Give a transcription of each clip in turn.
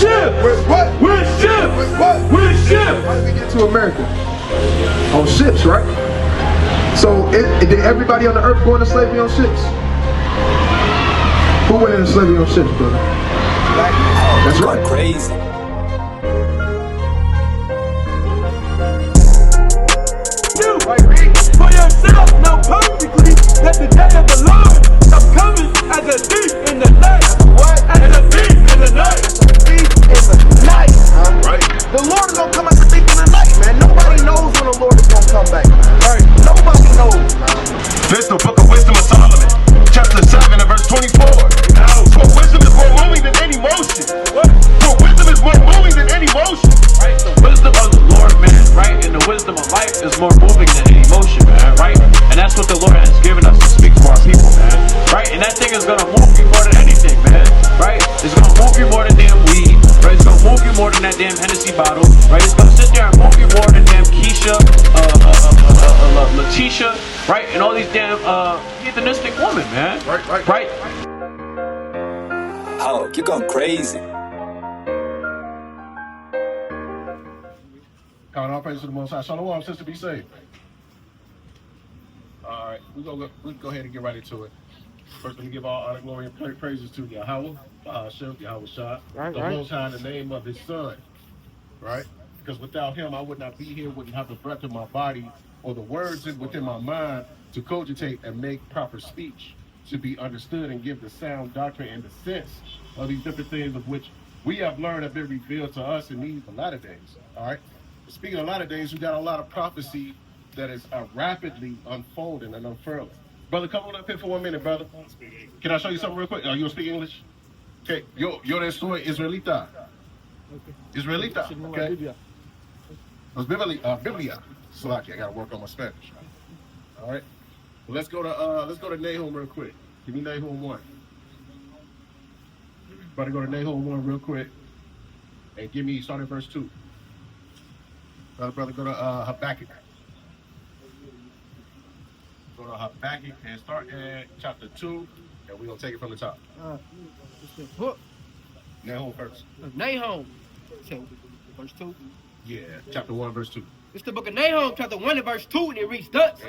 ship. With what? With ships. With what? With ships. How did we get to America? On ships, right? So did everybody on the earth go into slavery on ships? Who went into slavery on ships, brother? That's right. Crazy. For yourself, know perfectly that the day of the Lord shall coming as a thief in the night. What? As a thief in the night. Thief in the night. Right. The Lord is gonna come as a thief in the night, man. Nobody knows when the Lord is gonna come back. Right. Nobody knows. This the book of wisdom of Solomon, chapter 7 and verse 24. For wisdom is more moving than any motion. What? For wisdom is more moving than any motion. Right? The wisdom of the Lord, man, right? And the wisdom of life is more moving than any emotion, man, right? And that's what the Lord has given us to speak to our people, man, right? And that thing is gonna move you more than anything, man, right? It's gonna move you more than damn weed, right? It's gonna move you more than that damn Hennessy bottle, right? It's gonna sit there and move you more than damn Keisha, Letitia, right? And all these damn heathenistic women, man. Right? Oh, you're going crazy. Calling all praise to the Most High. Shalom, sister, be safe. All right, we go ahead and get right into it. First, let me give all honor, glory, and praises to Yahweh, Hashem, Yahweh Shah, the Most High, in the name of His Son. Right? Because without Him, I would not be here, wouldn't have the breath in my body or the words within my mind to cogitate and make proper speech, to be understood and give the sound doctrine and the sense of these different things of which we have learned have been revealed to us in these latter days. All right. Speaking of latter days, we got a lot of prophecy that is rapidly unfolding and unfurling. Brother, come on up here for 1 minute, brother. Can I show you something real quick? You speak English? Okay. Yo soy Israelita. Israelita. Okay. Biblia. Slaki, I gotta work on my Spanish. All right. Well, let's go to Nahum real quick. Give me Nahum 1. About to go to Nahum 1 real quick, and give me start at verse 2. Brother, go to Habakkuk. Go to Habakkuk and start at chapter 2, and we're gonna take it from the top. It's the book. Nahum first. Nahum. So, verse 2. Yeah, chapter 1, verse 2. It's the book of Nahum, chapter 1 and verse 2, and it reads thus.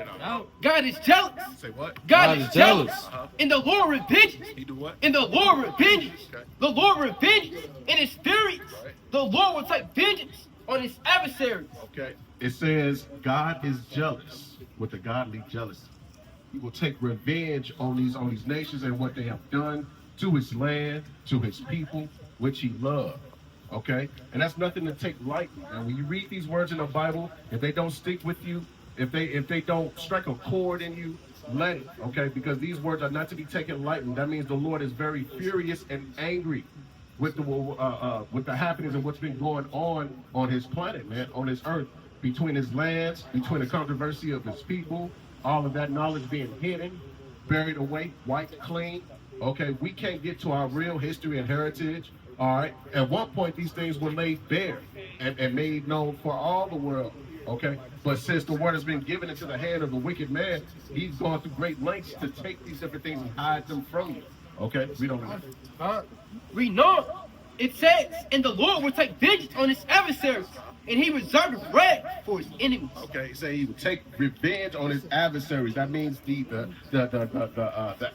God is jealous. Say what? God is jealous. Uh-huh. And the Lord revenges. He do what? And the Lord revenges. Okay. The Lord revenges. In His furious. Right. The Lord will take vengeance on His adversaries. Okay. It says God is jealous with a godly jealousy. He will take revenge on these nations and what they have done to His land, to His people, which He loved. Okay, and that's nothing to take lightly. Now, when you read these words in the Bible, if they don't stick with you, if they don't strike a chord in you, let it. Okay, because these words are not to be taken lightly. That means the Lord is very furious and angry with the happenings and what's been going on His planet, man, on His earth, between His lands, between the controversy of His people, all of that knowledge being hidden, buried away, wiped clean. Okay, we can't get to our real history and heritage. All right. At one point, these things were laid bare and made known for all the world. Okay. But since the word has been given into the hand of the wicked man, he's gone through great lengths to take these different things and hide them from you. Okay. We don't know. We know it says, and the Lord will take vengeance on His adversaries, and He reserved wrath for His enemies. Okay, say He will take revenge on His adversaries. That means the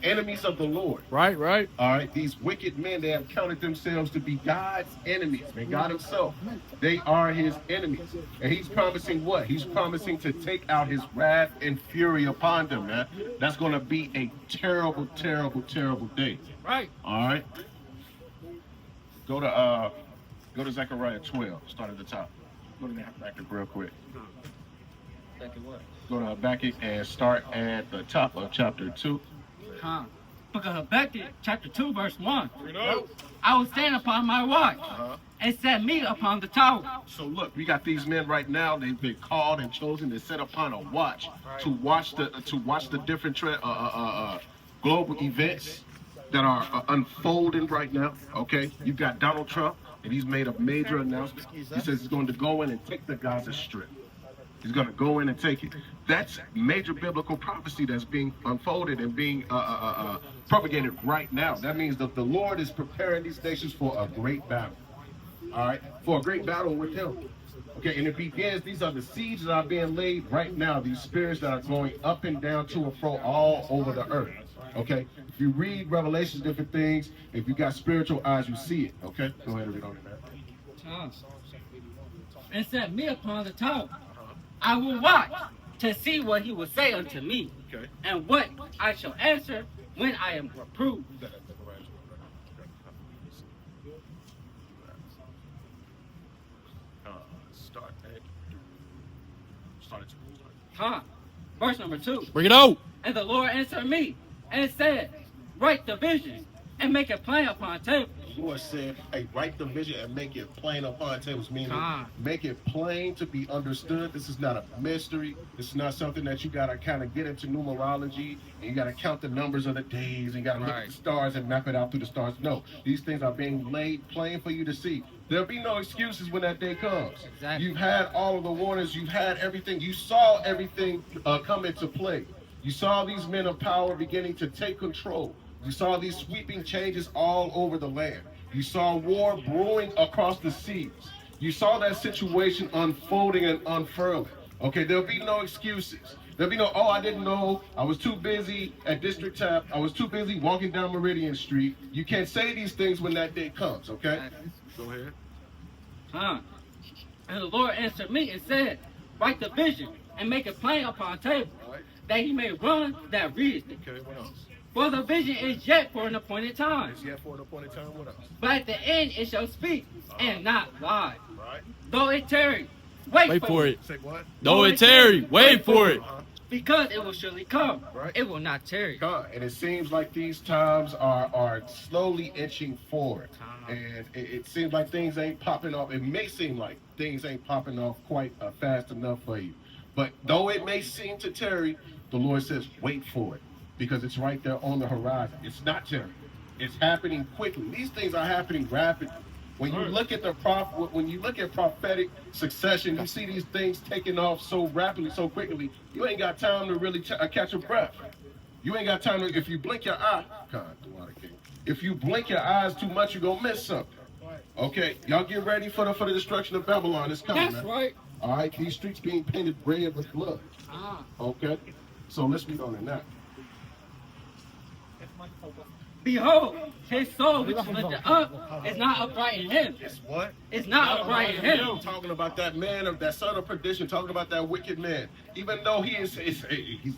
enemies of the Lord. Right. All right, these wicked men, they have counted themselves to be God's enemies. Man, God Himself, they are His enemies. And He's promising what? He's promising to take out His wrath and fury upon them, man. That's going to be a terrible, terrible, terrible day. Right. All right. Go to Zechariah 12. Start at the top. Go to Habakkuk real quick. Go to Habakkuk and start at the top of chapter 2. Book of Habakkuk, chapter 2, verse 1. I will stand upon my watch and set me upon the tower. So look, we got these men right now. They've been called and chosen to set upon a watch to watch the different global events that are unfolding right now. Okay, you've got Donald Trump, and he's made a major announcement. He says he's going to go in and take the Gaza Strip. He's going to go in and take it. That's major biblical prophecy that's being unfolded and being propagated right now. That means that the Lord is preparing these nations for a great battle. all right, for a great battle with him. Okay, and it begins, these are the seeds that are being laid right now, these spirits that are going up and down to and fro all over the earth. Okay, if you read Revelations, different things, if you got spiritual eyes, you see it. Okay, go ahead and read on it, man. And set me upon the tower. I will watch to see what he will say unto me, Okay. and what I shall answer when I am reproved. Verse number 2. Bring it out. And the Lord answered me and said, write the vision and make it plain upon tables. The Lord said, hey, write the vision and make it plain upon tables, meaning Ah. make it plain to be understood. This is not a mystery. This is not something that you got to kind of get into numerology and you got to count the numbers of the days and you got to look at the stars and map it out through the stars. No, these things are being laid plain for you to see. There'll be no excuses when that day comes. Exactly. You've had all of the warnings. You've had everything. You saw everything come into play. You saw these men of power beginning to take control. You saw these sweeping changes all over the land. You saw war brewing across the seas. You saw that situation unfolding and unfurling. Okay, there'll be no excuses. There'll be no, oh, I didn't know. I was too busy at District Tap. I was too busy walking down Meridian Street. You can't say these things when that day comes, okay? Go ahead. And the Lord answered me and said, write the vision and make it plain upon tables, Right. that he may run that reads it. Okay, what else? For the vision is yet for an appointed time. Is yet for an appointed time, what else? But at the end it shall speak and not lie. Right. Though it tarry, wait for it. Say what? Though it tarry, wait for it. Because it will surely come. Right. It will not tarry. God, and it seems like these times are slowly inching forward. And it seems like things ain't popping off. It may seem like things ain't popping off quite fast enough for you. But though it may seem to tarry, the Lord says, wait for it. Because it's right there on the horizon. It's not tarrying. It's happening quickly. These things are happening rapidly. When you look at when you look at prophetic succession, you see these things taking off so rapidly, so quickly. You ain't got time to really catch a breath. You ain't got time to. If you blink your eye, if you blink your eyes too much, you're gonna miss something. Okay, y'all get ready for the destruction of Babylon. It's coming, That's man. right. All right, these streets being painted red with blood. Okay, so let's read on it now. Behold, his soul which is lifted up is not upright in him. It's what? It's not upright in him. Talking about that man of that son of perdition, talking about that wicked man. Even though he's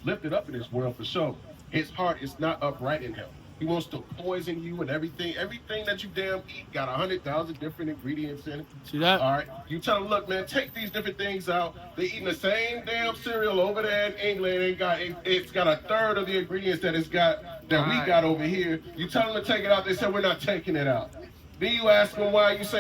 lifted up in this world for sure, his heart is not upright in him. He wants to poison you and everything. Everything that you damn eat got 100,000 different ingredients in it. See that? All right. You tell them, look, man, take these different things out. They eating the same damn cereal over there in England. It's got a third of the ingredients that we got over here. You tell them to take it out. They say we're not taking it out. Then you ask them why. You say,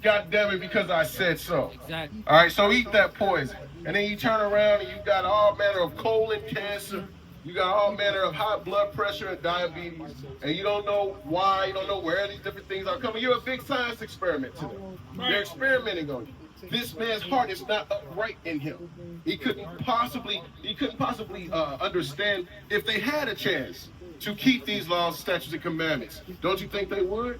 God damn it, because I said so. Exactly. All right. So eat that poison, and then you turn around and you got all manner of colon cancer. You got all manner of high blood pressure and diabetes, and you don't know why, you don't know where these different things are coming. You're a big science experiment to them. They're experimenting on you. This man's heart is not upright in him. He couldn't possibly understand if they had a chance to keep these laws, statutes, and commandments. Don't you think they would?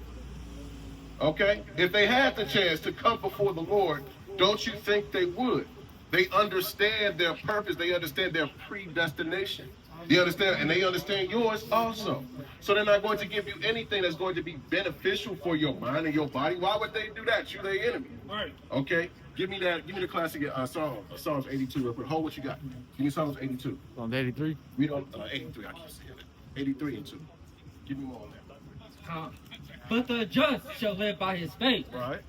Okay? If they had the chance to come before the Lord, don't you think they would? They understand their purpose. They understand their predestination. They understand, and they understand yours also. So they're not going to give you anything that's going to be beneficial for your mind and your body. Why would they do that? You're their enemy. Right. Okay? Give me the classic Psalms 82 real quick. Hold what you got. Give me Psalms 82. Psalms 83. Read on 83. I keep saying it. 83 and 2. Give me more on that. But the just shall live by his faith. Right.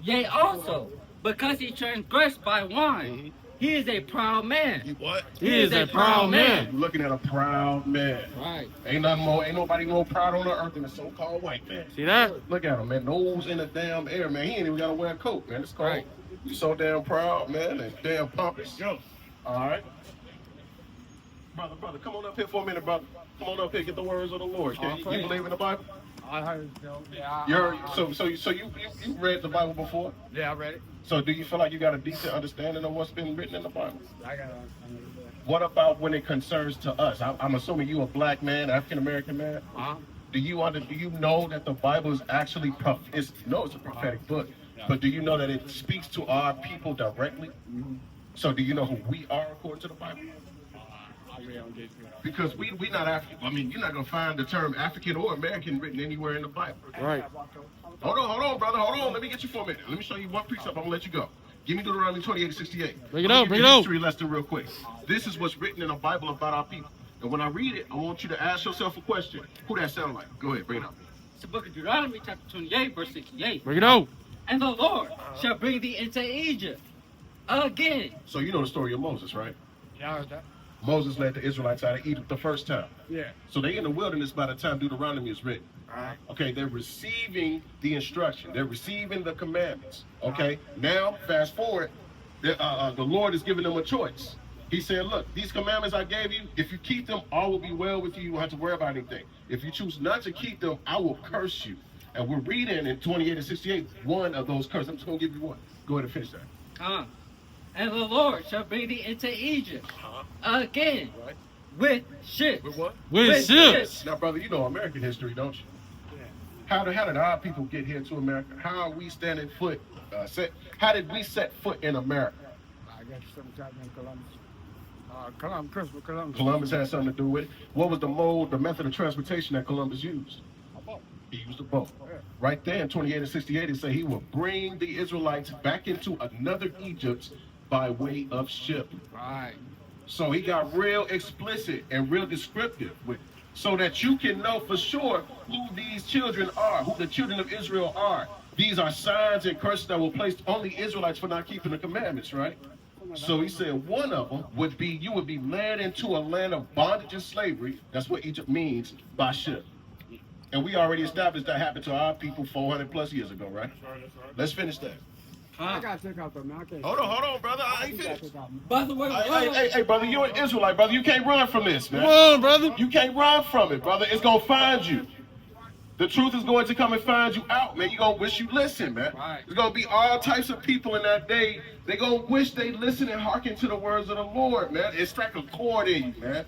Yea, also, because he transgressed by wine, he is a proud man. What? He is a proud man. You're looking at a proud man. Right. Ain't nobody more proud on the earth than a so-called white man. See that? Look at him, man. Nose in the damn air, man. He ain't even got to wear a coat, man. It's cold. Right. You so damn proud, man, and damn pompous. Yo. All right. Brother, come on up here for a minute, brother. Come on up here, get the words of the Lord. You believe in the Bible? I heard it. So you read the Bible before? Yeah, I read it. So do you feel like you got a decent understanding of what's been written in the Bible? I got it. What about when it concerns to us? I'm assuming you a black man, African American man. Do you know that the Bible is actually it's a prophetic book, But do you know that it speaks to our people directly? So do you know who we are according to the Bible? Because we not African. I mean, you're not going to find the term African or American written anywhere in the Bible. Right. Hold on, brother. Hold on. Let me get you for a minute. Let me show you one precept. I'm going to let you go. Give me Deuteronomy 28:68. Bring it up, bring it up. History lesson real quick. This is what's written in the Bible about our people. And when I read it, I want you to ask yourself a question. Who that sound like? Go ahead, bring it up. It's the book of Deuteronomy, chapter 28, verse 68. Bring it out. And the Lord shall bring thee into Egypt again. So you know the story of Moses, right? Yeah, I heard that. Moses led the Israelites out of Egypt the first time. Yeah. So they in the wilderness by the time Deuteronomy is written. Alright. Okay, they're receiving the instruction. They're receiving the commandments. Okay, now fast forward, the Lord is giving them a choice. He said, look, these commandments I gave you, if you keep them, all will be well with you. You won't have to worry about anything. If you choose not to keep them, I will curse you. And we're reading in 28 and 68, one of those curses. I'm just going to give you one. Go ahead and finish that. And the Lord shall bring thee into Egypt again with ships. With what? With ships. Now, brother, you know American history, don't you? How did our people get here to America? How are we standing foot? How did we set foot in America? I guess sometime in Columbus. Christopher Columbus. Columbus had something to do with it. What was the method of transportation that Columbus used? A boat. He used a boat. Yeah. Right there in 28 and 68, it said he will bring the Israelites back into another Egypt by way of ship. Right. So he got real explicit and real descriptive with it, so that you can know for sure who these children are, who the children of Israel are. These are signs and curses that were placed on the Israelites for not keeping the commandments, right? So he said one of them would be you would be led into a land of bondage and slavery. That's what Egypt means by ship. And we already established that happened to our people 400 plus years ago, right? Let's finish that. I gotta take out the man. I can't. Hold on, brother. I ain't finished. By the way, Hey, brother, you're an Israelite, brother. You can't run from this, man. Come on, brother. You can't run from it, brother. It's gonna find you. The truth is going to come and find you out, man. You're gonna wish you listen, man. Right. There's gonna be all types of people in that day. They're gonna wish they listen and hearken to the words of the Lord, man. It strikes a chord in you, man.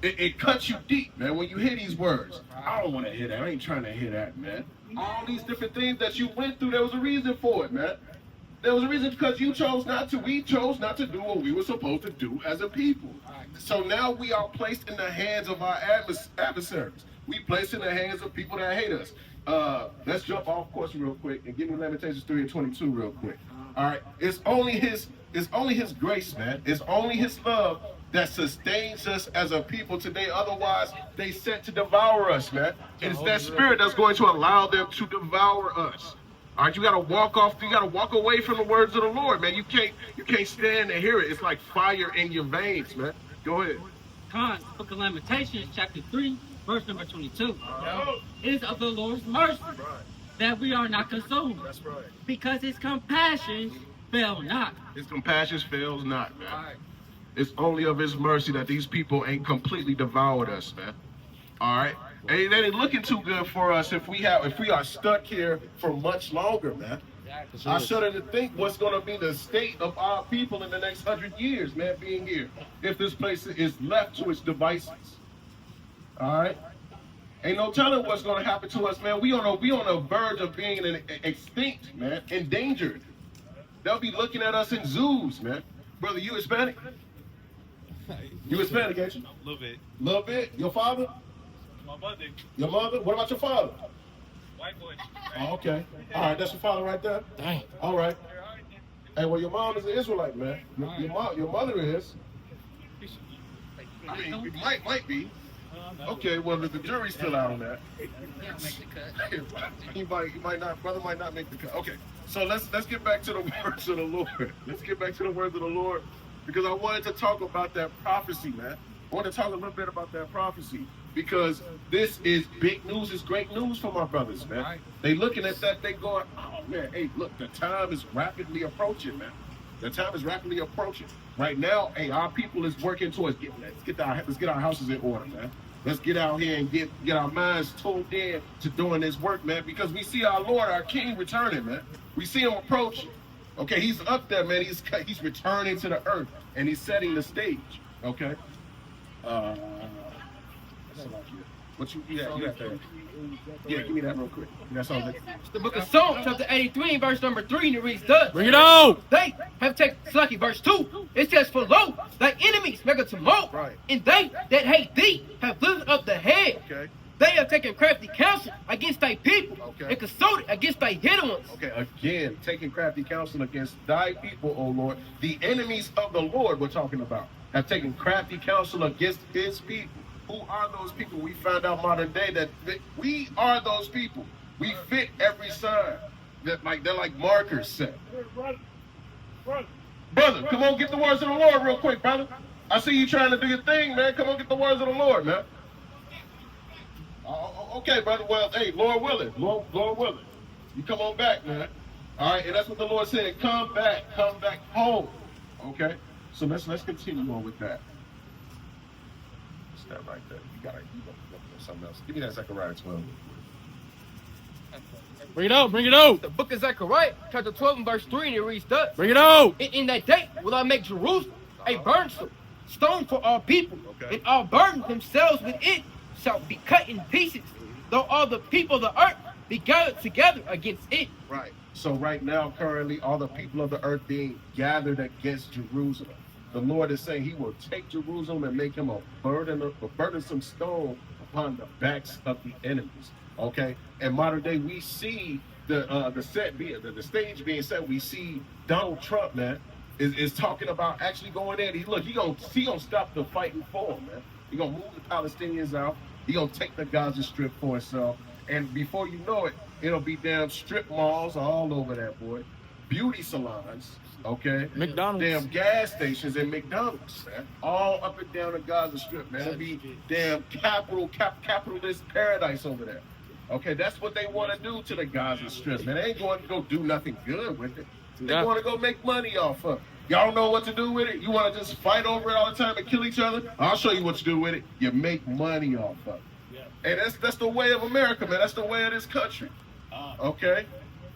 It cuts you deep, man, when you hear these words. I don't want to hear that. I ain't trying to hear that, man. All these different things that you went through, there was a reason for it, man. There was a reason because you chose not to. We chose not to do what we were supposed to do as a people. So now we are placed in the hands of our adversaries. We placed in the hands of people that hate us. Let's jump off course real quick and give me Lamentations 3:22 real quick. All right, it's only His grace, man. It's only His love that sustains us as a people today. Otherwise, they set to devour us, man. It's that spirit that's going to allow them to devour us. All right, you gotta walk off. You gotta walk away from the words of the Lord, man. You can't stand and hear it. It's like fire in your veins, man. Go ahead. Book of Lamentations, chapter 3, verse number 22. It is of the Lord's mercy that we are not consumed. That's right. Because His compassions fail not. His compassion fails not, man. It's only of His mercy that these people ain't completely devoured us, man. All right. And it ain't looking too good for us if we are stuck here for much longer, man. I shudder to think what's going to be the state of our people in the next 100 years, man, being here, if this place is left to its devices. All right? Ain't no telling what's going to happen to us, man. We on the verge of being extinct, man, endangered. They'll be looking at us in zoos, man. Brother, you Hispanic? You Hispanic, ain't you? A little bit. Little bit? Your father? My mother, Your mother? What about your father? white boy. Oh, okay. All right, that's your father right there? Dang. All right. Hey, well, your mom is an Israelite, man. Your mother is. I mean, it might be. Okay, well, the jury's still out on that. He might not, brother might not make the cut. Okay, so let's get back to the words of the Lord. Let's get back to the words of the Lord, because I wanted to talk about that prophecy, man. I want to talk a little bit about that prophecy, because this is big news. It's great news for my brothers, man. Right. They looking at that, they going, oh man, hey, look, the time is rapidly approaching, man. The time is rapidly approaching. Right now, hey, our people is working towards let's get our houses in order, man. Let's get out here and get our minds tuned in to doing this work, man, because we see our Lord, our King returning, man. We see Him approaching. Okay, He's up there, man. He's returning to the earth, and He's setting the stage. Okay. What you got there? Yeah, give me that real quick. That's all. The book of Psalms, chapter 83, verse number 3, and it reads thus. Bring it on. They have taken, Slucky, verse 2, it says, for lo, thy enemies make a tumult, Right. and they that hate thee have lifted up the head. Okay. They have taken crafty counsel against thy people, Okay. and consulted against thy hidden ones. Okay, again, taking crafty counsel against thy people, O Lord. The enemies of the Lord we're talking about have taken crafty counsel against his people. Who are those people? We found out modern day that we are those people. We fit every sign. They're like markers set. Brother, come on, get the words of the Lord real quick, brother. I see you trying to do your thing, man. Come on, get the words of the Lord, man. Okay, brother. Well, hey, Lord willing. Lord willing. You come on back, man. All right, and that's what the Lord said. Come back home. Okay? So let's continue on with that. Step right there. You got something else. Give me that Zechariah 12. Bring it out. Bring it out. The book of Zechariah, chapter 12, and verse 3, and it reads thus. Bring it out. In that day will I make Jerusalem a burdensome stone for all people, Okay. and all burden themselves with it shall be cut in pieces, though all the people of the earth be gathered together against it. Right. So right now, currently, all the people of the earth being gathered against Jerusalem. The Lord is saying he will take Jerusalem and make him a burdensome stone upon the backs of the enemies. Okay? In modern day, we see the stage being set. We see Donald Trump, man, is talking about actually going in. He gonna stop the fighting for him, man. He gonna move the Palestinians out. He gonna take the Gaza Strip for himself. And before you know it, it'll be damn strip malls all over that, boy. Beauty salons, okay? McDonald's. Damn gas stations and McDonald's, man. All up and down the Gaza Strip, man. It'll be damn capitalist paradise over there. Okay, that's what they want to do to the Gaza Strip, man. They ain't going to go do nothing good with it. They want to go make money off of it. Y'all know what to do with it? You want to just fight over it all the time and kill each other? I'll show you what to do with it. You make money off of it. And that's the way of America, man. That's the way of this country. Okay?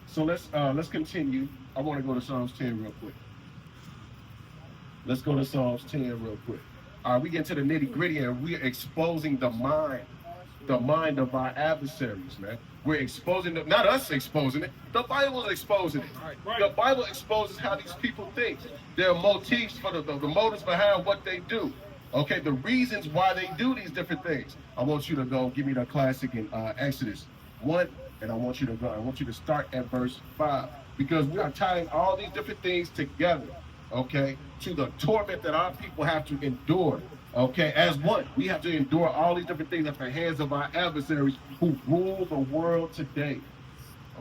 So let's continue. I want to go to Psalms 10 real quick. Let's go to Psalms 10 real quick. All right, we get to the nitty gritty and we're exposing the mind of our adversaries, man. We're exposing them, not us exposing it. The Bible is exposing it. The Bible exposes how these people think. Their motives for the motives behind what they do. Okay, the reasons why they do these different things. I want you to go give me the classic in Exodus 1, and I want you to start at verse 5, because we are tying all these different things together, okay, to the torment that our people have to endure. Okay, as one, we have to endure all these different things at the hands of our adversaries who rule the world today.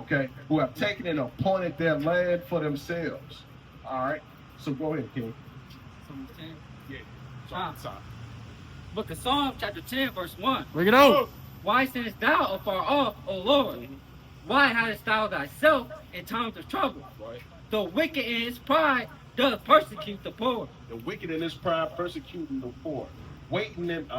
Okay, who have taken and appointed their land for themselves. All right, so go ahead, King. Psalms 10. Yeah. Book of Psalms, chapter 10, verse 1. Bring it out. Why sittest thou afar off, O Lord? Why hidest thou thyself in times of trouble? Right. The wicked in his pride doth persecute the poor. The wicked in his pride persecuting the poor, waiting and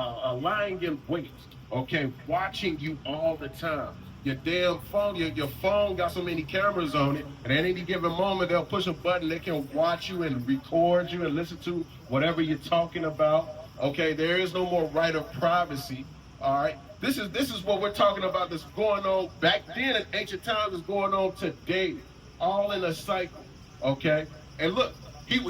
lying in wait. Okay, watching you all the time. Your damn phone, your phone got so many cameras on it, and at any given moment they'll push a button. They can watch you and record you and listen to whatever you're talking about. Okay, there is no more right of privacy. All right, this is what we're talking about. That's going on back then in ancient times. Is going on today, all in a cycle. Okay, and look. He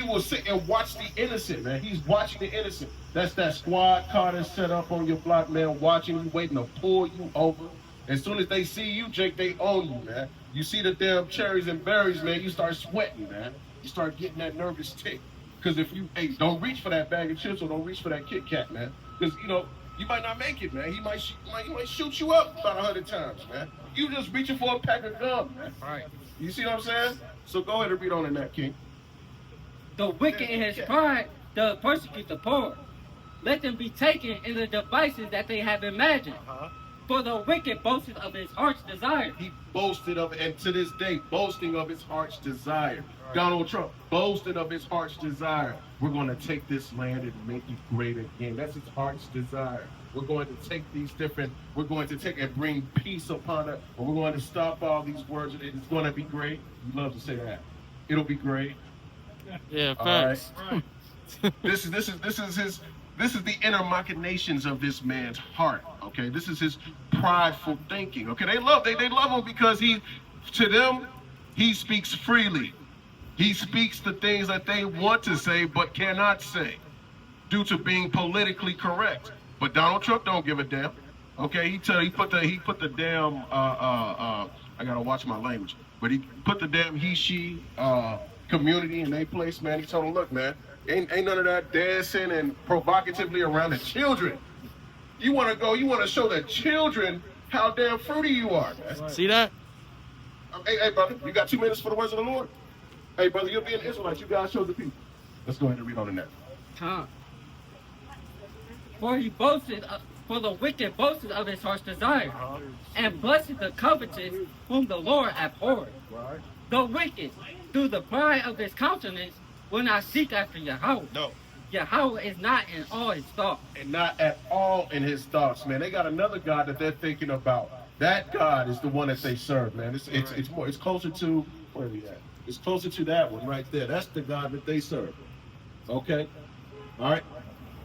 will sit and watch the innocent, man. He's watching the innocent. That's that squad car that's set up on your block, man, watching you, waiting to pull you over. As soon as they see you, Jake, they own you, man. You see the damn cherries and berries, man, you start sweating, man. You start getting that nervous tick. Because don't reach for that bag of chips or don't reach for that Kit Kat, man. Because, you might not make it, man. He might shoot you up about 100 times, man. You just reaching for a pack of gum, man. All right. You see what I'm saying? So go ahead and read on in that, King. The wicked in his pride doth persecute the poor. Let them be taken in the devices that they have imagined. For the wicked boasteth of his heart's desire. He boasted of it, and to this day, boasting of his heart's desire. Donald Trump boasted of his heart's desire. We're going to take this land and make it great again. That's his heart's desire. We're going to take we're going to take and bring peace upon it. But we're going to stop all these words. It's going to be great. We love to say that. It'll be great. Yeah, facts. Right. This is the inner machinations of this man's heart. Okay, this is his prideful thinking. Okay, they love him because to them, he speaks freely. He speaks the things that they want to say but cannot say due to being politically correct. But Donald Trump don't give a damn. Okay, he put the damn I gotta watch my language, but he put the damn he/she community in their place, man. He told them, look, man, ain't none of that dancing and provocatively around the children. You want to show the children how damn fruity you are, man. See that? Hey, brother, you got 2 minutes for the words of the Lord? Hey, brother, you'll be an Israelite. You guys show the people. Let's go ahead and read on the next. For the wicked boasted of his heart's desire, and blessed the covetous, whom the Lord abhorred. Right. The wicked, through the pride of his countenance, will not seek after Yahweh. No. Yahweh is not in all his thoughts. And not at all in his thoughts, man. They got another God that they're thinking about. That God is the one that they serve, man. It's closer to, where are we at? It's closer to that one right there. That's the God that they serve. Okay? All right?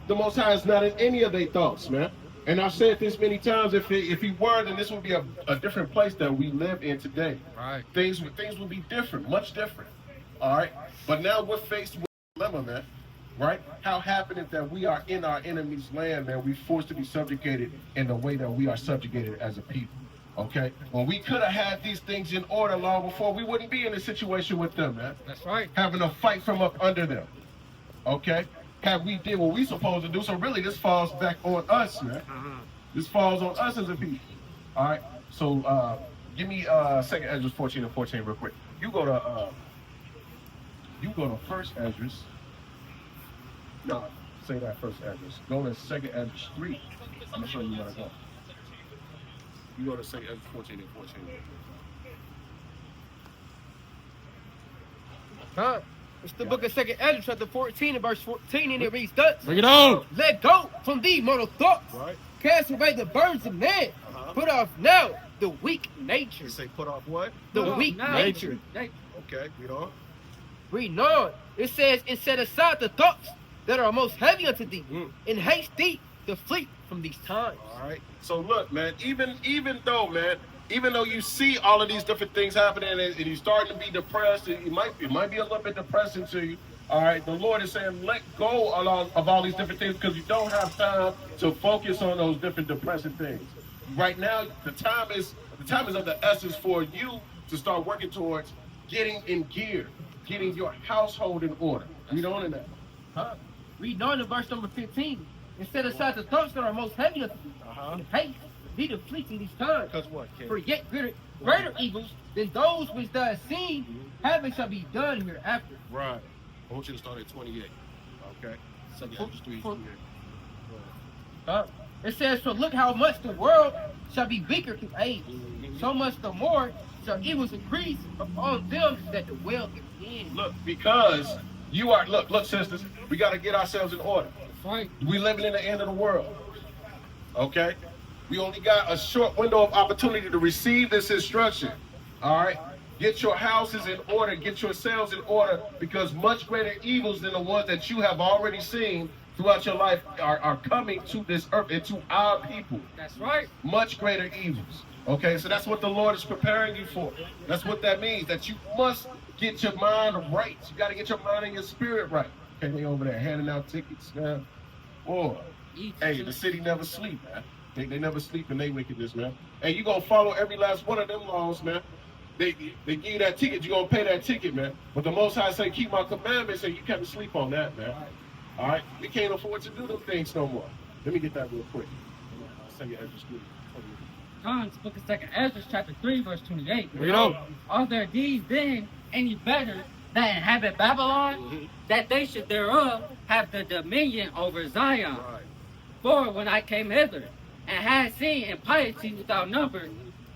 The Most High is not in any of their thoughts, man. And I've said this many times, if he were, then this would be a different place that we live in today. Right. Things would be different, much different. All right? But now we're faced with a dilemma, man. Right? How happened that we are in our enemy's land, man? We're forced to be subjugated in the way that we are subjugated as a people. Okay? When we could have had these things in order long before, we wouldn't be in a situation with them, man. That's right. Having to fight from up under them. Okay? Have we did what we supposed to do, so really this falls back on us, man. This falls on us as a people. All right? So give me 2nd Ezra 14 and 14 real quick. You go to 1st Ezra. No, say that 1st Ezra. Go to 2nd Ezra 3. I'm gonna show you where I go. You go to 2nd Ezra 14 and 14. It's the book of 2nd Ezra, chapter 14 and verse 14, and it reads thus. Bring it on. Let go from thee mortal thoughts. Right. Cast away the burdens of man. Put off now the weak nature. You say put off what? The weak nature. Okay, read on. Read on. It says, and set aside the thoughts that are most heavy unto thee, and haste thee to flee from these times. All right. So look, man, even though you see all of these different things happening and you're starting to be depressed, it might be a little bit depressing to you. All right, the Lord is saying, let go of all these different things because you don't have time to focus on those different depressing things. Right now, the time is of the essence for you to start working towards getting in gear, getting your household in order. Read on in that. Read on in verse number 15. And set aside the thoughts that are most heavy unto thee, and haste thee to flee from these times. Because what, kid? For yet greater evils than those which thou hast seen, having shall be done hereafter. Right. I want you to start at 28. Okay. 3, 28. It says, so look how much the world shall be weaker through age. So much the more shall evils increase upon them that dwell therein. Look, because you are, look, sisters, we got to get ourselves in order. Right. We living in the end of the world. Okay? We only got a short window of opportunity to receive this instruction. All right? Get your houses in order. Get yourselves in order because much greater evils than the ones that you have already seen throughout your life are coming to this earth and to our people. That's right. Much greater evils. Okay? So that's what the Lord is preparing you for. That's what that means, that you must get your mind right. You got to get your mind and your spirit right. Okay, they over there handing out tickets, man. Boy, hey, the city never sleep, man. They never sleep in their wickedness, man. Hey, you gonna follow every last one of them laws, man. They give you that ticket, you gonna pay that ticket, man. But the Most High say, keep my commandments, and you can't sleep on that, man. All right, we can't afford to do them things no more. Let me get that real quick. John's book of 2nd Ezra, chapter 3, verse 28. Bring it on. Are there these then any better that inhabit Babylon, that they should thereof have the dominion over Zion? Right. For when I came hither, and had seen impiety without number,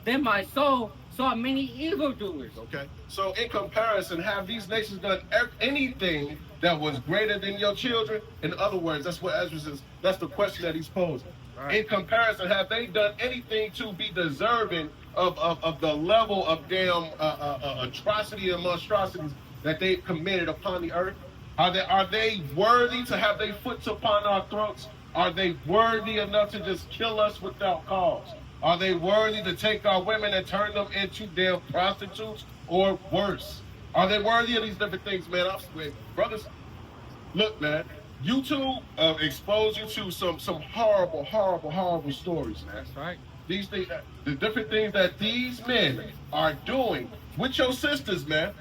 then my soul saw many evildoers. Okay, so in comparison, have these nations done anything that was greater than your children? In other words, that's what Ezra says. That's the question that he's posing. Right. In comparison, have they done anything to be deserving of the level of damn atrocity and monstrosities that they've committed upon the earth? Are they worthy to have their foot upon our throats? Are they worthy enough to just kill us without cause? Are they worthy to take our women and turn them into damn prostitutes or worse? Are they worthy of these different things, man? I'm swearing. Brothers, look, man, YouTube exposed you to some horrible stories, man. That's right. These things, the different things that these men are doing with your sisters, man.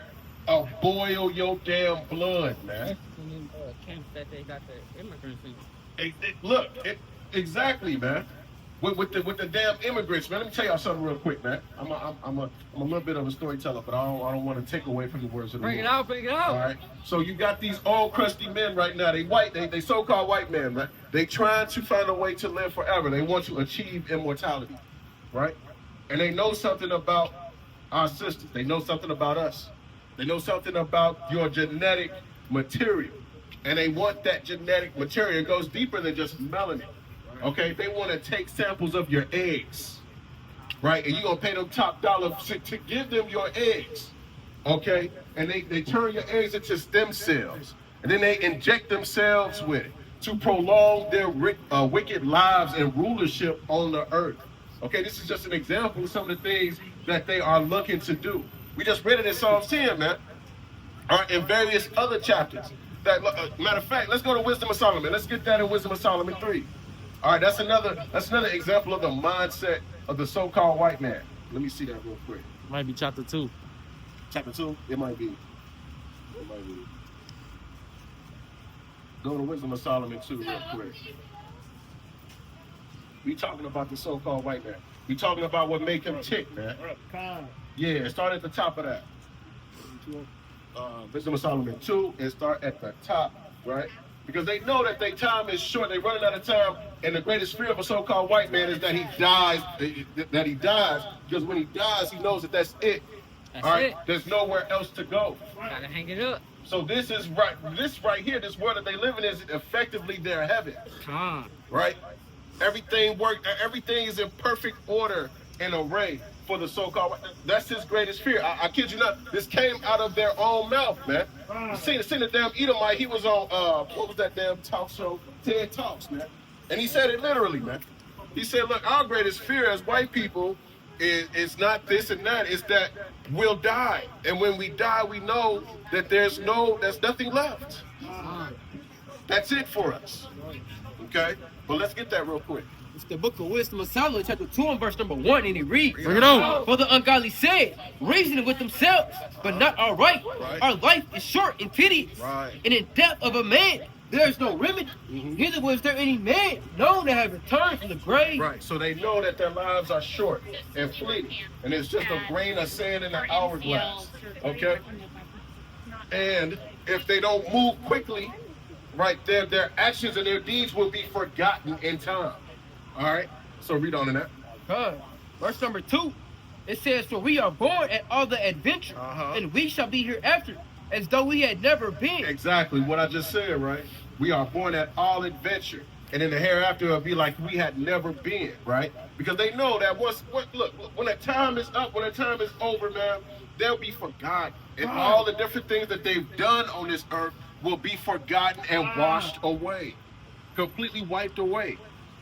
Boil your damn blood, man. In them camps that they got the immigrants in. Look, exactly, man. With the damn immigrants, man. Let me tell y'all something real quick, man. I'm a little bit of a storyteller, but I don't want to take away from the words of the Bring it Lord. out, bring it out. All right. So you got these old crusty men right now. They white. They so-called white men, right? They trying to find a way to live forever. They want to achieve immortality, right? And they know something about our sisters. They know something about us. They know something about your genetic material. And they want that genetic material. It goes deeper than just melanin. Okay? They want to take samples of your eggs. Right? And you're going to pay them top dollar to give them your eggs. Okay? And they turn your eggs into stem cells. And then they inject themselves with it to prolong their wicked lives and rulership on the earth. Okay? This is just an example of some of the things that they are looking to do. We just read it in Psalms 10, man. All right, in various other chapters. Matter of fact, let's go to Wisdom of Solomon. Let's get that in Wisdom of Solomon 3. All right, that's another example of the mindset of the so-called white man. Let me see that real quick. Might be chapter 2. Chapter 2? It might be. Go to Wisdom of Solomon 2 real quick. We talking about the so-called white man. We talking about what make him tick, man. Yeah, start at the top of that. Wisdom of Solomon 2 and start at the top, right? Because they know that their time is short. They're running out of time. And the greatest fear of a so-called white man is that he dies. Because when he dies, he knows that that's it. That's all right? it. There's nowhere else to go. Gotta hang it up. So this right here, this world that they live in is effectively their heaven. Right? Everything is in perfect order and array for the so-called. That's his greatest fear. I kid you not. This came out of their own mouth, man. Seen the damn Edomite. He was on what was that damn talk show? TED Talks, man. And he said it literally, man. He said, "Look, our greatest fear as white people is not this and that. It's that we'll die, and when we die, we know that there's nothing left. That's it for us." Okay, but let's get that real quick. It's the book of Wisdom of Solomon, chapter 2 and verse number 1, and it reads, Bring it on. For the ungodly say, reasoning with themselves, but not our right. Our life is short and tedious, and in death of a man there is no remedy. Neither was there any man known to have returned from the grave. Right, so they know that their lives are short and fleeting, and it's just a grain of sand in the hourglass. Okay, and if they don't move quickly, right, their actions and their deeds will be forgotten in time. All right, so read on in that. Verse number 2, it says, for we are born at all the adventure, and we shall be hereafter, as though we had never been. Exactly what I just said, right? We are born at all adventure, and in the hereafter it'll be like we had never been, right? Because they know that when the time is up, when the time is over, man, they'll be forgotten, and all the different things that they've done on this earth will be forgotten and washed away, completely wiped away.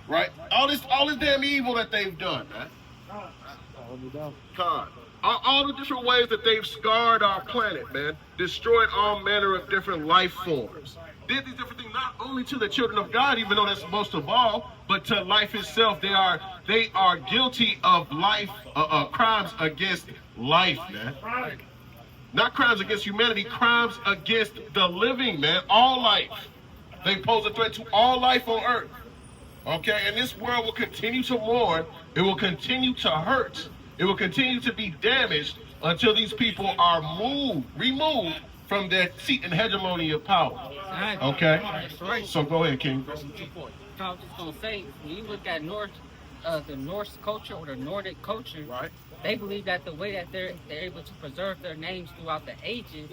Right? All this damn evil that they've done, man. All the different ways that they've scarred our planet, man. Destroyed all manner of different life forms. Did these different things not only to the children of God, even though that's most of all, but to life itself. They are guilty of life, crimes against life, man. Not crimes against humanity, crimes against the living, man. All life. They pose a threat to all life on earth. Okay, and this world will continue to mourn. It will continue to hurt. It will continue to be damaged until these people are removed from their seat and hegemony of power. Okay? That's right. So go ahead, King. I was just gonna say, when you look at the Norse culture or the Nordic culture, they believe that the way that they're able to preserve their names throughout the ages,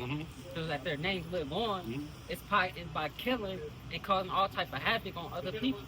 so that their names live on, is by killing and causing all type of havoc on other people.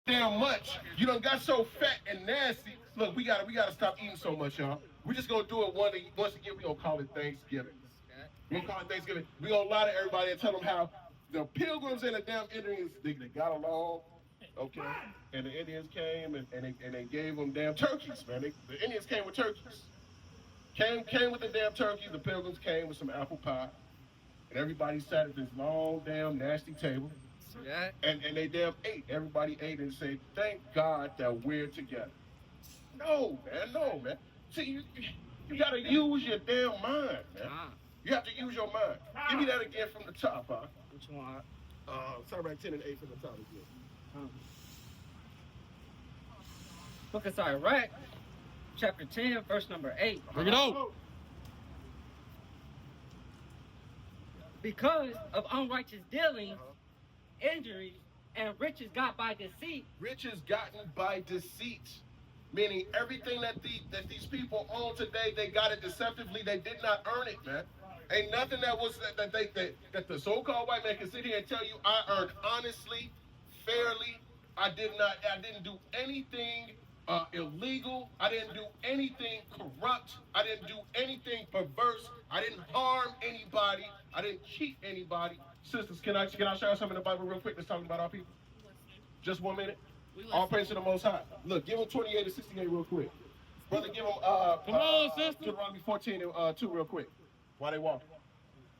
damn much. You done got so fat and nasty. Look, we gotta stop eating so much, y'all. We're just gonna do it once again. We gonna call it Thanksgiving. We gonna call it Thanksgiving. We gonna lie to everybody and tell them how the Pilgrims and the damn Indians they got along, okay? And the Indians came and they gave them damn turkeys, man. The Indians came with turkeys. Came with the damn turkeys. The Pilgrims came with some apple pie, and everybody sat at this long damn nasty table. Yeah. And they damn ate. Everybody ate and said, "Thank God that we're together." No, man. See, you gotta use your damn mind, man. You have to use your mind. Give me that again from the top, huh? Which one? Start right 10 and 8 from the top again. Book of Sirach, chapter 10, verse number 8. Bring it out. Because of unrighteous dealings, injuries, and riches got by deceit. Riches gotten by deceit. Meaning everything that these people own today, they got it deceptively. They did not earn it, man. Ain't nothing that the so-called white man can sit here and tell you I earned honestly, fairly. I didn't do anything illegal. I didn't do anything corrupt. I didn't do anything perverse. I didn't harm anybody. I didn't cheat anybody. Sisters, can I share something in the Bible real quick that's talking about our people? Just 1 minute. All praise to the Most High. Look, give them 28 and 68 real quick. Brother, give them Come on, sister. Deuteronomy 14 and 2 real quick. While they walk.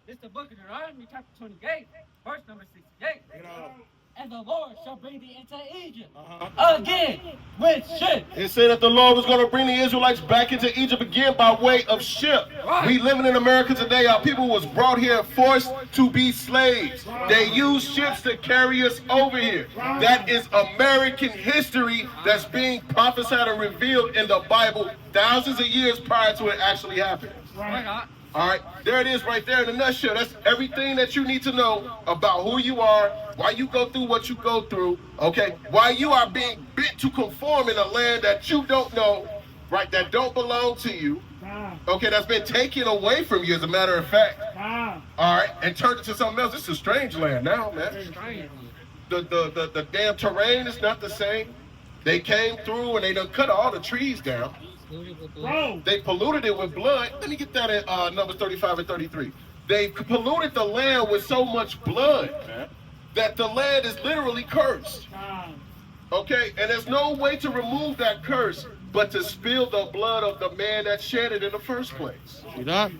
This is the book of Deuteronomy, chapter 28, verse number 68. And the Lord shall bring thee into Egypt again with ship. It said that the Lord was going to bring the Israelites back into Egypt again by way of ship. Right. We living in America today. Our people was brought here forced to be slaves. They used ships to carry us over here. That is American history that's being prophesied and revealed in the Bible thousands of years prior to it actually happening. Right. All right, there it is right there in a nutshell. That's everything that you need to know about who you are, why you go through what you go through, okay? Why you are being bent to conform in a land that you don't know, right, that don't belong to you, okay, that's been taken away from you as a matter of fact, all right, and turned into something else. It's a strange land now, man. The damn terrain is not the same. They came through and they done cut all the trees down. They polluted it with blood. Let me get that in Numbers 35 and 33. They polluted the land with so much blood, man, that the land is literally cursed. Okay, and there's no way to remove that curse but to spill the blood of the man that shed it in the first place. See that?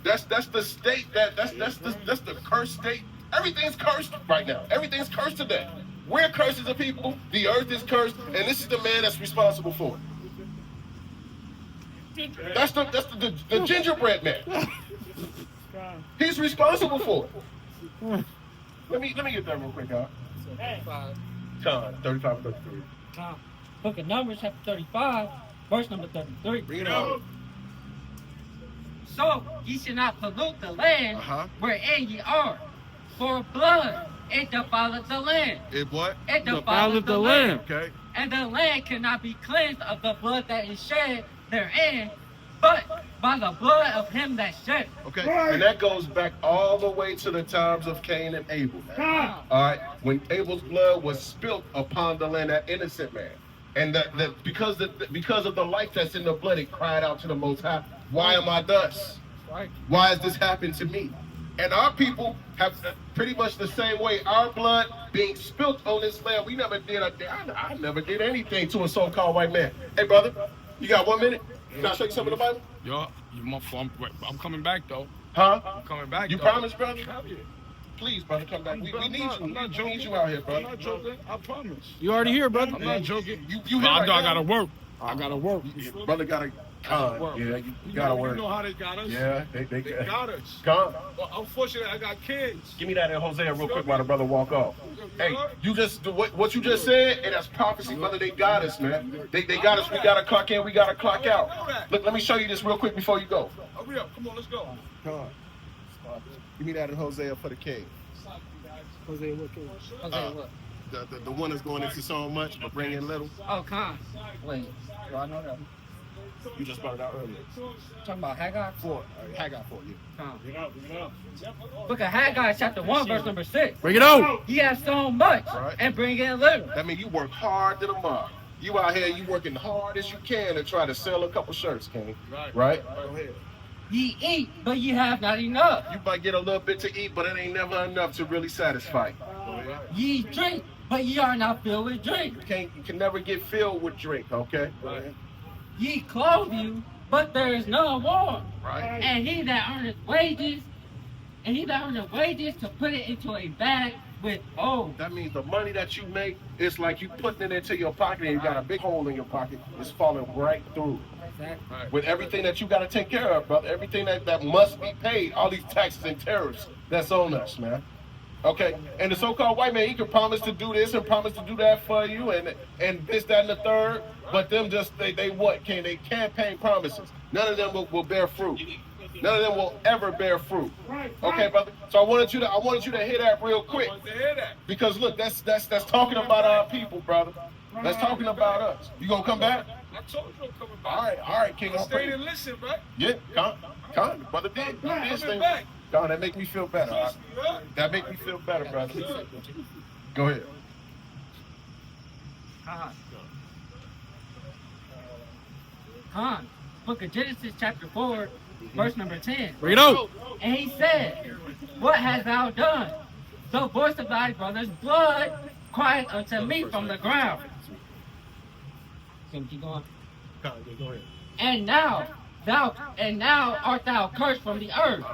That's the state that's the cursed state. Everything's cursed right now. Everything's cursed today. We're cursed as a people. The earth is cursed, and this is the man that's responsible for it. That's the gingerbread man. He's responsible for it. Let me get that real quick, y'all. 35 and 33. Book of Numbers, chapter 35, verse number 33. Bring it out. So ye shall not pollute the land wherein ye are, for blood it defileth the land. It what? It defileth the land. Okay. And the land cannot be cleansed of the blood that is shed therein, but by the blood of him that shed. Okay, and that goes back all the way to the times of Cain and Abel. All right, when Abel's blood was spilt upon the land, that innocent man, and because of the life that's in the blood, it cried out to the Most High, "Why am I thus? Why has this happened to me?" And our people have pretty much the same way. Our blood being spilt on this land. We never did I never did anything to a so-called white man. Hey, brother, you got 1 minute? Can I show you something in the Bible? Yo, I'm coming back though. Huh? I'm coming back. You though. promise, brother? Hell yeah. Please, brother, come back. We need you. I'm not We joking. need you out here, brother. I'm not joking. I promise. You already here, brother. I'm not joking. You No, here I right know I now? gotta work. I gotta work. Brother gotta come. Yeah, you gotta work. You know how they got us. Yeah, they got us. Come. Well, unfortunately, I got kids. Give me that in Hosea real quick while the brother walk off. Hey, you just what you just said, and that's prophecy, brother. They got us, man. They got us. We gotta clock in. We gotta clock out. Look, let me show you this real quick before you go. Hurry up. Come on, let's go. Come on. Give me that in Hosea for the king. Hosea what? The one that's going into so much but bring in little. Oh, con. Wait, do I know that? You just brought it out earlier. Talking about Haggai? 4. Haggai 4, yeah. Bring it up, bring it up. Book of Haggai, chapter 1, verse number 6. Bring it on. He has sown much Right. and bring in little. That means you work hard to the mark. You out here, you working hard as you can to try to sell a couple shirts, King. Right? Go ahead. Ye eat, but ye have not enough. You might get a little bit to eat, but it ain't never enough to really satisfy. Ye drink, but ye are not filled with drink. You can never get filled with drink, okay? Ye clothe you, but there is none warm. Right. And he that earneth wages, to put it into a bag with holes. That means the money that you make, it's like you putting it into your pocket and you got a big hole in your pocket. It's falling right through. Exactly. With everything that you got to take care of, brother. Everything that must be paid. All these taxes and tariffs that's on us, man. Okay, and the so-called white man, he can promise to do this and promise to do that for you and this, that, and the third, but them just, they campaign promises. None of them will bear fruit. None of them will ever bear fruit. Okay, brother? So I wanted you to hear that real quick. Because look, that's talking about our people, brother. That's talking about us. You gonna come back? I told you I'm coming back. All right, King. I stayed and listened, right? Yeah, come, brother. Did Coming back. God, that make me feel better. Trust me, right? That make me feel better, brother. Go ahead. Book of Genesis, chapter 4, verse number 10. Bring it on. And he said, What hast thou done? The voice of thy brother's blood crieth unto me from the ground. Can we keep going? Go ahead. And now art thou cursed from the earth,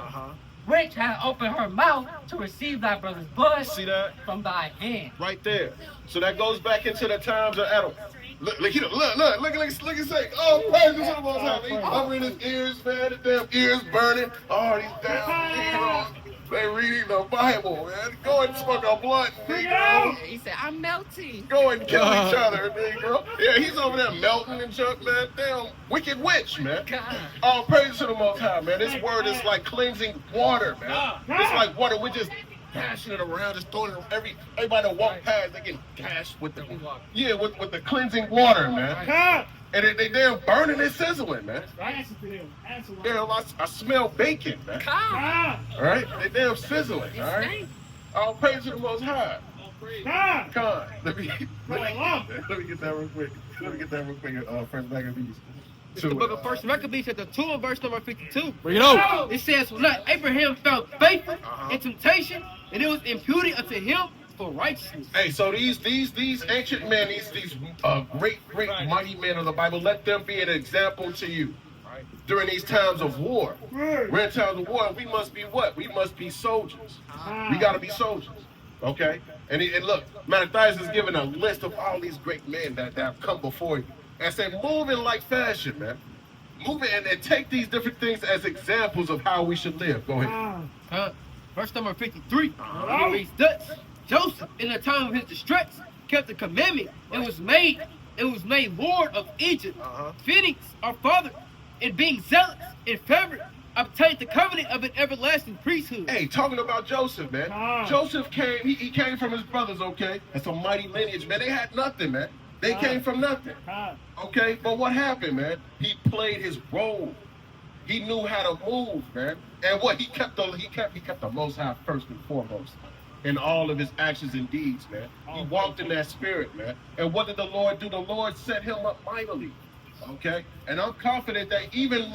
which hath opened her mouth to receive thy brother's blood See that? from thy hand. Right there. So that goes back into the times of Adam. Look, say, oh, praise the Most High. He's covering his ears, man. The damn ears burning. Oh, these damn Negroes. They reading the Bible, man. Go and smoke a blunt, Negro. He said, I'm melting. Go and kill each other, Negro. Yeah, he's over there melting and junk, man. Damn wicked witch, man. Oh, praise to the Most High, man. This word is like cleansing water, man. It's like water. We're just dashing it around, just throwing it. Everybody that walk past, they get dashed with the with the cleansing water, man. And they damn burning and sizzling, man. Damn, I smell bacon, man. All right, they damn sizzling. All right. All praise to the Most High. Con, let me get that real quick. First Maccabees. It's the book of First Maccabees, chapter 2, and verse number 52. Bring it on. It says, "Not Abraham found faithful in temptation, and it was imputed unto him for righteousness." Hey, so these ancient men, these great mighty men of the Bible, let them be an example to you during these times of war. We're in times of war, and we must be what? We must be soldiers. We got to be soldiers. Okay? And look, Matthias is giving a list of all these great men that have come before you. And say, move in like fashion, man. Move it and take these different things as examples of how we should live. Go ahead. Verse number 53. It reads thus: Joseph, in the time of his distress, kept the commandment and was made Lord of Egypt. Phoenix, our father, in being zealous and fervent, obtained the covenant of an everlasting priesthood. Hey, talking about Joseph, man. Joseph came, he came from his brothers, okay? That's a mighty lineage, man. They had nothing, man. They came from nothing. Okay, but what happened, man? He played his role. He knew how to move, man. And what he kept the Most High first and foremost in all of his actions and deeds, man. He walked in that spirit, man. And what did the Lord do? The Lord set him up mightily. Okay? And I'm confident that even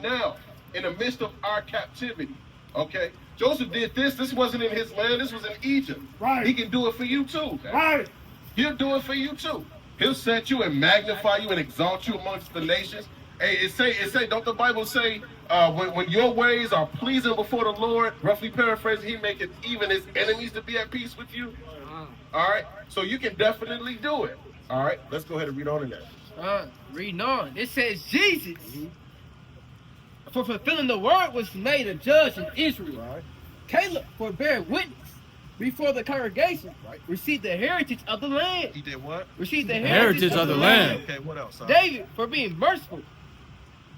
now, in the midst of our captivity, okay, Joseph did this. This wasn't in his land. This was in Egypt. Right. He can do it for you too, man. Right. He'll do it for you too. He'll set you and magnify you and exalt you amongst the nations. Hey, it say, don't the Bible say, when your ways are pleasing before the Lord, roughly paraphrasing, he maketh even his enemies to be at peace with you? All right? So you can definitely do it. All right? Let's go ahead and read on in that. Reading on. It says, Jesus, for fulfilling the word, was made a judge in Israel. Right. Caleb, for bearing witness before the congregation, received the heritage of the land. He did what? Received the heritage of the land. Okay, what else? David, for being merciful,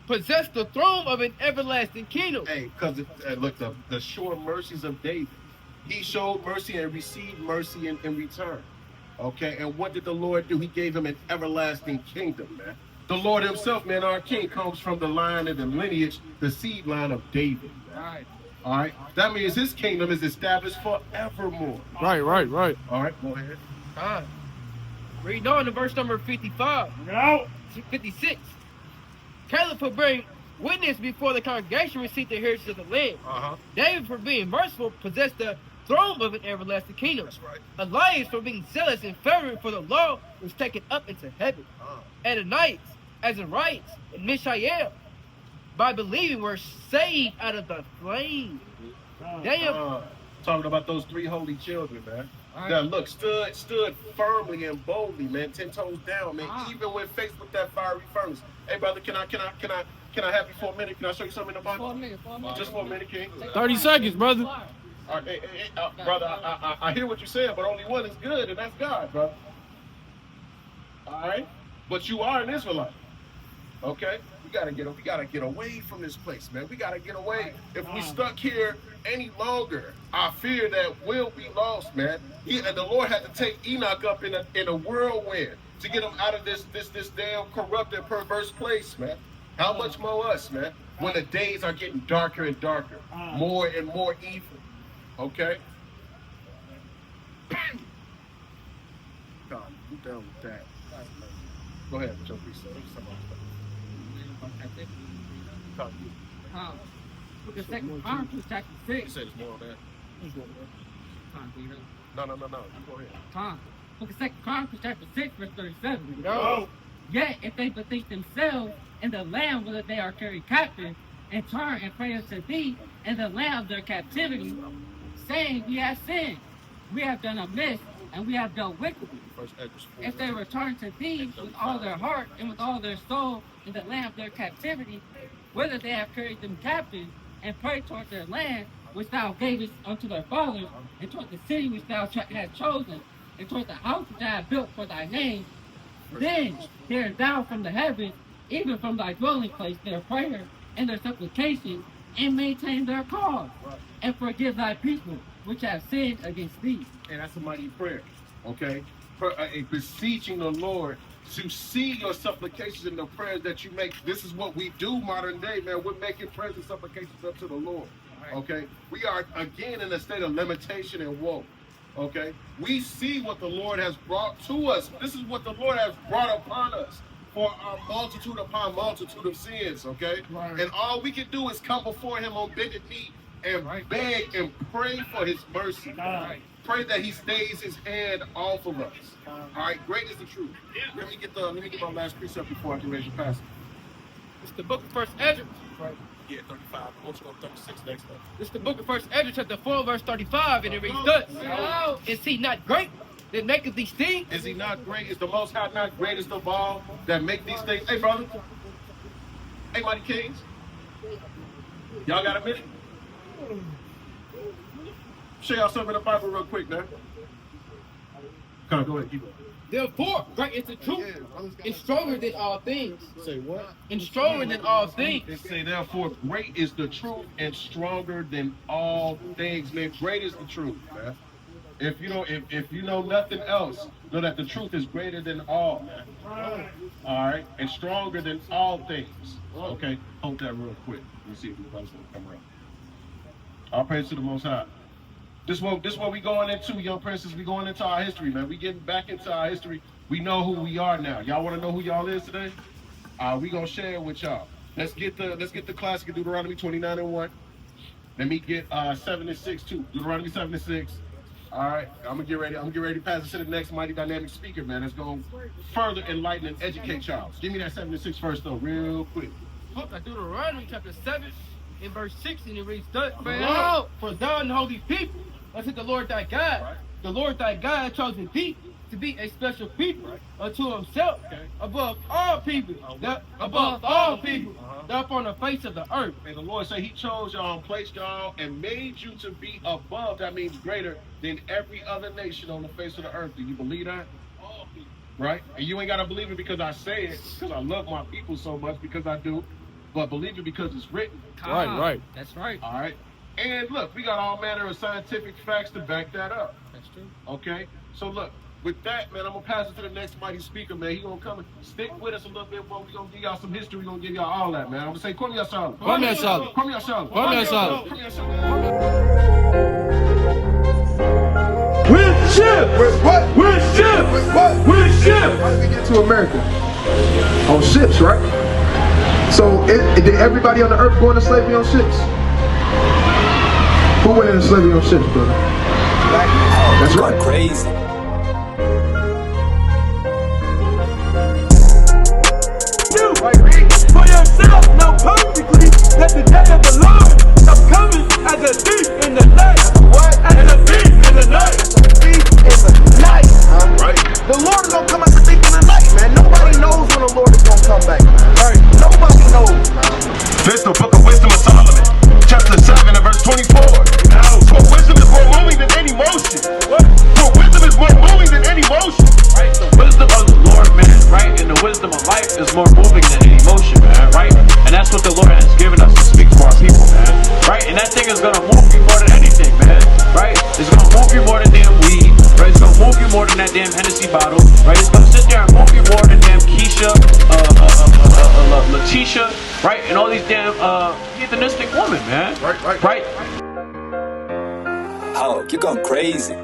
possessed the throne of an everlasting kingdom. Hey, because look, the sure mercies of David. He showed mercy and received mercy in return. Okay, and what did the Lord do? He gave him an everlasting kingdom, man. The Lord himself, man, our king, comes from the line and the lineage, the seed line of David. Right. All right? That means his kingdom is established forevermore. Right. All right, go ahead. Read on to verse number 55. No. 56. Caleb for being witness before the congregation received the heritage of the land. David for being merciful possessed the throne of an everlasting kingdom. That's right. Elias for being zealous and fervent for the law was taken up into heaven. Ananias, Azarias, and Mishael, by believing, were saved out of the flame. Daniel, Talking about those 3 holy children, man. That look stood firmly and boldly, man, 10 toes down, man. Even when faced with that fiery furnace. Hey, brother, can I have you for a minute? Can I show you something in the Bible? 4 minutes. Just for a minute, King. 30 seconds, brother. All right, brother, I hear what you're saying, but only one is good, and that's God, brother. All right, but you are an Israelite. Okay, we gotta get away from this place, man. We gotta get away. If we stuck here any longer, I fear that we'll be lost, man. The Lord had to take Enoch up in a whirlwind to get him out of this damn corrupt and perverse place, man. How much more us, man? When the days are getting darker and darker, more and more evil. Okay. God, you down with that? Go ahead with your piece. Book of 2 Chronicles chapter 6. Say there's more on that. No. You go ahead. Book of 2 Chronicles chapter 6, verse 37. no. Yet if they bethink themselves in the land whither they are carried captive, and turn and pray unto thee in the land of their captivity, saying, we have sinned, we have done amiss, and we have dealt wickedly. If they return to thee with all their heart and with all their soul in the land of their captivity, whither they have carried them captive, and pray toward their land which thou gavest unto their fathers, and toward the city which thou hast chosen, and toward the house which I have built for thy name, then hear thou from the heavens, even from thy dwelling place, their prayer and their supplication, and maintain their cause, and forgive thy people which have sinned against thee. And that's a mighty prayer, okay? Beseeching the Lord to see your supplications and the prayers that you make. This is what we do modern day, man. We're making prayers and supplications up to the Lord, okay? We are, again, in a state of limitation and woe, okay? We see what the Lord has brought to us. This is what the Lord has brought upon us for our multitude upon multitude of sins, okay? And all we can do is come before him on bended knee and beg and pray for his mercy. Pray that he stays his hand off of us. All right, great is the truth. Let me get my last precept before I can raise the passage. It's the book of First Ezra. Yeah, 35. Let's go 36 next time. It's the book of First Ezra, chapter 4, verse 35, and it reads thus: Is he not great that maketh these things? Is he not great? Is the Most High not greatest of all that make these things? Hey, brother. Hey, mighty kings. Y'all got a minute? Show y'all something in the Bible real quick, man. Come on, go ahead, keep going. Therefore, great is the truth, and stronger than all things. Say what? And stronger than all It things. say, therefore, great is the truth and stronger than all things. Man, great is the truth, man. If you know nothing else, know that the truth is greater than all, man. All right, and stronger than all things. Okay, hold that real quick. Let me see if anybody's gonna come around. All praise to the Most High. This what we going into, young princes. We going into our history, man. We getting back into our history. We know who we are now. Y'all want to know who y'all is today? We gonna share it with y'all. Let's get the classic of Deuteronomy 29:1. Let me get 7:6 too. Deuteronomy 7:6. All right, I'm gonna get ready to pass it to the next mighty dynamic speaker, man. That's gonna further enlighten and educate y'all. Give me that 7:6 first, though, real quick. Book of Deuteronomy, chapter 7, in verse 6, and it reads thus: For thou and holy people unto the Lord thy God. The Lord thy God hath chosen thee to be a special people unto himself, above all people, above all people, that upon the face of the earth. And the Lord said he chose y'all and placed y'all and made you to be above. That means greater than every other nation on the face of the earth. Do you believe that? Right? And you ain't got to believe it because I say it, because I love my people so much, because I do. But believe it because it's written. Right. That's right. All right? And look, we got all manner of scientific facts to back that up. That's true. Okay? So look, with that, man, I'm gonna pass it to the next mighty speaker, man. He gonna come and stick with us a little bit more. We gonna give y'all some history. We gonna give y'all all that, man. I'm gonna say, come here, Charlotte. Come here, Charlotte. Come here, Charlotte. Come here, Charlotte. Come here, Charlotte. With ship! With what? With ship! With what? With ship! How did we get to America? On ships, right? So, did everybody on the earth go into slavery on ships? Who went into slavery on ships, brother? That's right. Crazy. You for yourself know perfectly that the day of the Lord is coming as a thief in the night. What? As a thief in the night. Thief in the night. Right. The Lord is gonna come as a thief in the night, man. Nobody knows when the Lord is gonna come back, man. Right. Nobody knows, man. This the book of wisdom of Solomon, chapter 7 and verse 24. For wisdom is more moving than any motion. For wisdom is more moving than any motion. Right? The wisdom of the Lord, man, right? And the wisdom of life is more moving than any emotion, man, right? And that's what the Lord has given us to speak for our people, man, right? And that thing is gonna move you more than anything, man, right? It's gonna move you more than damn weed, right? It's gonna move you more than that damn Hennessy bottle, right? It's gonna sit there and move you more than damn Keisha, Letitia, right? And all these damn heathenistic women, man. Right. Oh, you're going crazy.